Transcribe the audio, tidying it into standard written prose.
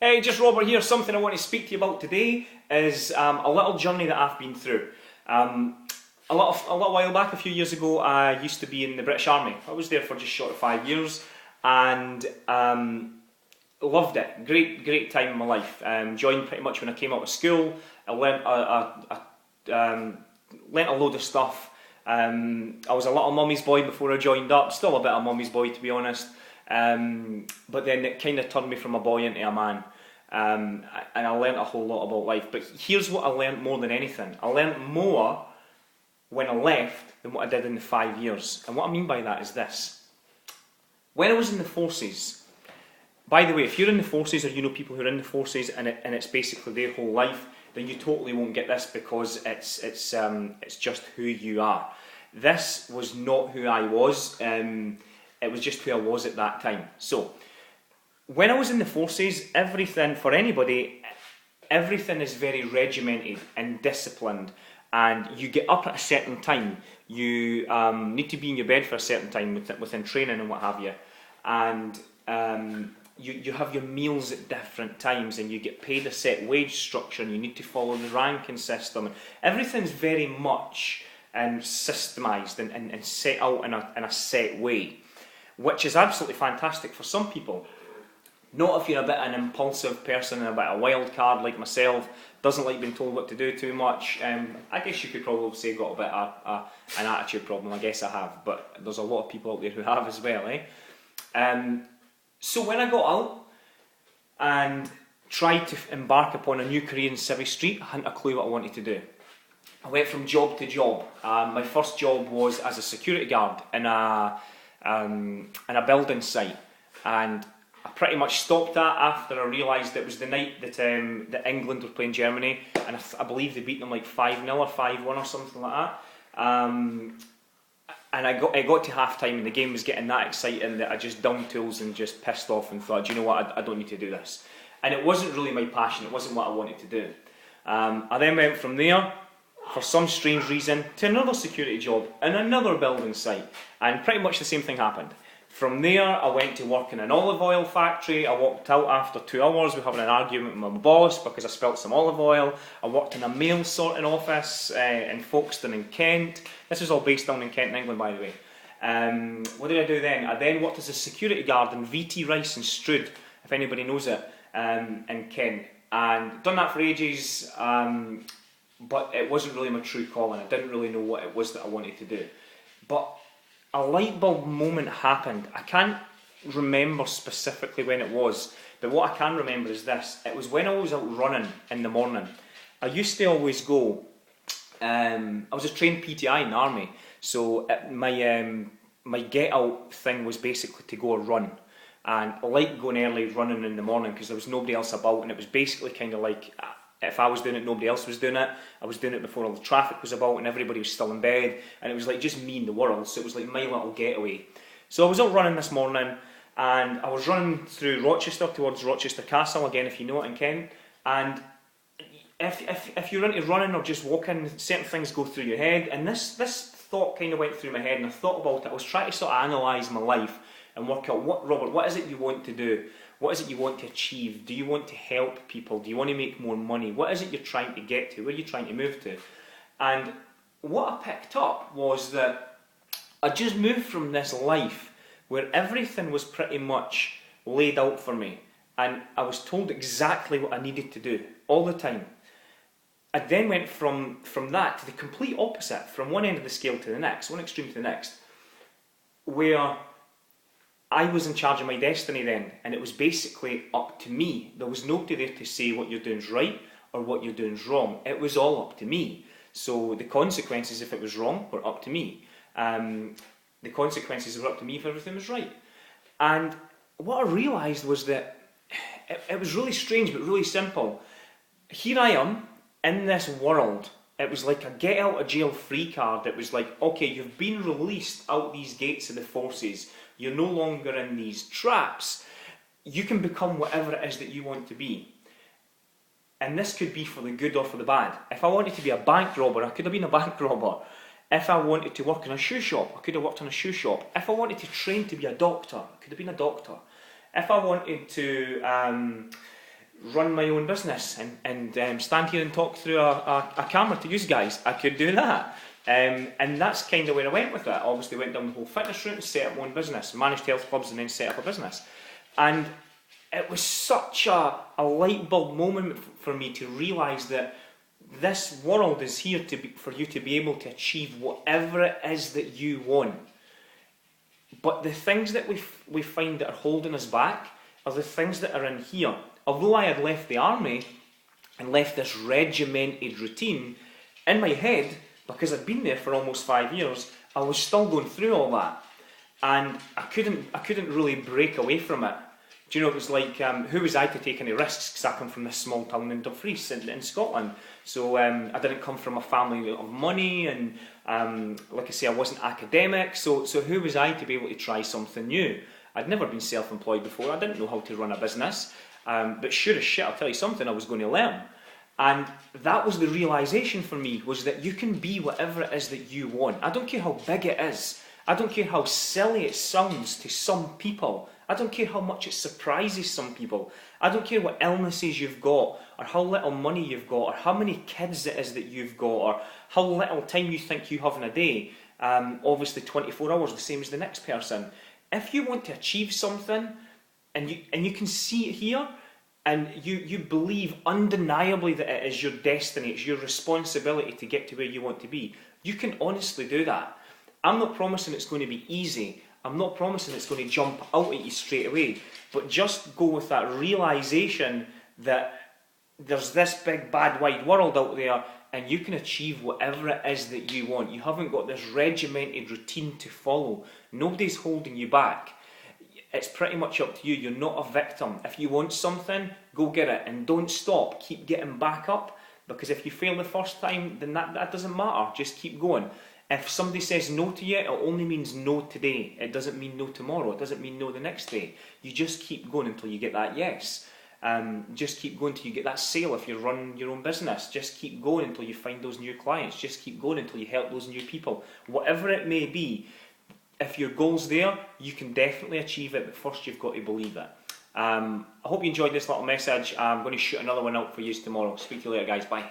Hey, just Robert here. Something I want to speak to you about today is a little journey that I've been through. A little while back, a few years ago, I used to be in the British Army. I was there for just short of 5 years and loved it. Great time in my life. Joined pretty much when I came out of school. I learnt learnt a load of stuff. I was a little mummy's boy before I joined up. Still a bit of a mummy's boy, to be honest. But then it kind of turned me from a boy into a man. And I learnt a whole lot about life. But here's what I learnt more than anything. I learnt more when I left than what I did in the 5 years. And what I mean by that is this. When I was in the forces, by the way, if you're in the forces or you know people who are in the forces and it's basically their whole life, then you totally won't get this because it's just who you are. This was not who I was. It was just who I was at that time. So, when I was in the forces, everything, for anybody, everything is very regimented and disciplined, and you get up at a certain time, you need to be in your bed for a certain time within training and what have you, and you have your meals at different times, and you get paid a set wage structure, and you need to follow the ranking system. Everything's very much systemised and set out in a set way, which is absolutely fantastic for some people. Not if you're a bit an impulsive person and a bit of a wild card like myself, doesn't like being told what to do too much. I guess you could probably say got a bit of an attitude problem. I guess I have, but there's a lot of people out there who have as well, So when I got out and tried to embark upon a new career in Civvy Street, I hadn't a clue what I wanted to do. I went from job to job. My first job was as a security guard in a building site, and I pretty much stopped that after I realised it was the night that England were playing Germany, and I believe they beat them like 5-0 or 5-1 or something like that. And it got to half time and the game was getting that exciting that I just dumped tools and just pissed off and thought, you know what, I don't need to do this. And it wasn't really my passion, it wasn't what I wanted to do. I then went from there, for some strange reason, to another security job in another building site, and pretty much the same thing happened. From there, I went to work in an olive oil factory. I walked out after 2 hours. We were having an argument with my boss because I spilt some olive oil. I worked in a mail sorting office in Folkestone in Kent. This is all based down in Kent in England, by the way. What did I do then? I then worked as a security guard in VT Rice and Strood, if anybody knows it, in Kent. And done that for ages, but it wasn't really my true calling. I didn't really know what it was that I wanted to do. But a light bulb moment happened. I can't remember specifically when it was, but what I can remember is this. It was when I was out running in the morning. I used to always go, I was a trained PTI in the army, so my get out thing was basically to go a run. And I liked going early running in the morning because there was nobody else about, and it was basically kind of like, if I was doing it, nobody else was doing it. I was doing it before all the traffic was about and everybody was still in bed, and it was like just me and the world, so it was like my little getaway. So I was out running this morning, and I was running through Rochester towards Rochester Castle, again if you know it, in Kent, and if you're into running or just walking, certain things go through your head, and this thought kind of went through my head, and I thought about it. I was trying to sort of analyse my life and work out, Robert, what is it you want to do? What is it you want to achieve? Do you want to help people? Do you want to make more money? What is it you're trying to get to? Where are you trying to move to? And what I picked up was that I just moved from this life where everything was pretty much laid out for me, and I was told exactly what I needed to do all the time. I then went from that to the complete opposite, from one end of the scale to the next, one extreme to the next, where I was in charge of my destiny then, and it was basically up to me. There was nobody there to say what you're doing is right or what you're doing is wrong. It was all up to me. So the consequences, if it was wrong, were up to me. The consequences were up to me if everything was right. And what I realised was that it was really strange but really simple. Here I am in this world. It was like a get out of jail free card. It was like, okay, you've been released out these gates of the forces. You're no longer in these traps. You can become whatever it is that you want to be. And this could be for the good or for the bad. If I wanted to be a bank robber, I could have been a bank robber. If I wanted to work in a shoe shop, I could have worked in a shoe shop. If I wanted to train to be a doctor, I could have been a doctor. If I wanted to run my own business and stand here and talk through a camera to you guys. I could do that. And that's kind of where I went with it. I obviously went down the whole fitness route and set up my own business, managed health clubs and then set up a business. And it was such a light bulb moment for me to realise that this world is here for you to be able to achieve whatever it is that you want. But the things that we find that are holding us back are the things that are in here. Although I had left the army and left this regimented routine, in my head, because I'd been there for almost 5 years, I was still going through all that. And I couldn't really break away from it. Do you know, it was like, who was I to take any risks? Because I come from this small town in Dumfries in Scotland. So I didn't come from a family of money, and like I say, I wasn't academic. So who was I to be able to try something new? I'd never been self-employed before. I didn't know how to run a business. But sure as shit, I'll tell you something, I was going to learn. And that was the realisation for me, was that you can be whatever it is that you want. I don't care how big it is. I don't care how silly it sounds to some people. I don't care how much it surprises some people. I don't care what illnesses you've got, or how little money you've got, or how many kids it is that you've got, or how little time you think you have in a day. Obviously 24 hours, the same as the next person. If you want to achieve something, and you can see it here, and you believe undeniably that it is your destiny, it's your responsibility to get to where you want to be, you can honestly do that. I'm not promising it's going to be easy. I'm not promising it's going to jump out at you straight away. But just go with that realisation that there's this big, bad, wide world out there, and you can achieve whatever it is that you want. You haven't got this regimented routine to follow. Nobody's holding you back. It's pretty much up to you. You're not a victim. If you want something, go get it. And don't stop. Keep getting back up. Because if you fail the first time, then that doesn't matter. Just keep going. If somebody says no to you, it only means no today. It doesn't mean no tomorrow. It doesn't mean no the next day. You just keep going until you get that yes. Just keep going until you get that sale if you're running your own business. Just keep going until you find those new clients. Just keep going until you help those new people. Whatever it may be, if your goal's there, you can definitely achieve it, but first you've got to believe it. I hope you enjoyed this little message. I'm going to shoot another one out for you tomorrow. Speak to you later, guys. Bye.